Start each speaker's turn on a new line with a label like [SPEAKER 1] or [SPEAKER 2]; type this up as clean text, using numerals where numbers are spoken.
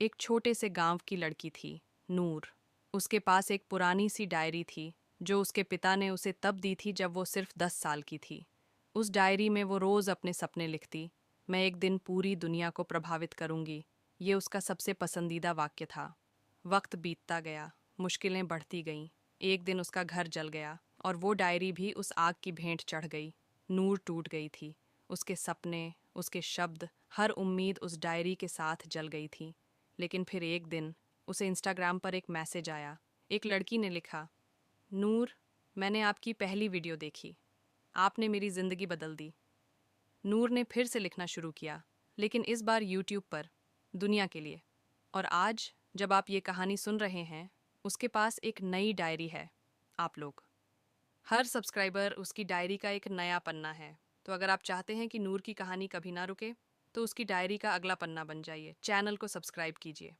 [SPEAKER 1] एक छोटे से गांव की लड़की थी, नूर। उसके पास एक पुरानी सी डायरी थी जो उसके पिता ने उसे तब दी थी जब वो सिर्फ 10 साल की थी। उस डायरी में वो रोज़ अपने सपने लिखती। मैं एक दिन पूरी दुनिया को प्रभावित करूंगी, ये उसका सबसे पसंदीदा वाक्य था। वक्त बीतता गया, मुश्किलें बढ़ती गईं। एक दिन उसका घर जल गया और वो डायरी भी उस आग की भेंट चढ़ गई। नूर टूट गई थी। उसके सपने, उसके शब्द, हर उम्मीद उस डायरी के साथ जल गई थी। लेकिन फिर एक दिन उसे इंस्टाग्राम पर एक मैसेज आया। एक लड़की ने लिखा, नूर, मैंने आपकी पहली वीडियो देखी, आपने मेरी ज़िंदगी बदल दी। नूर ने फिर से लिखना शुरू किया, लेकिन इस बार यूट्यूब पर, दुनिया के लिए। और आज जब आप ये कहानी सुन रहे हैं, उसके पास एक नई डायरी है। आप लोग, हर सब्सक्राइबर उसकी डायरी का एक नया पन्ना है। तो अगर आप चाहते हैं कि नूर की कहानी कभी ना रुके, तो उसकी डायरी का अगला पन्ना बन जाइए। चैनल को सब्सक्राइब कीजिए।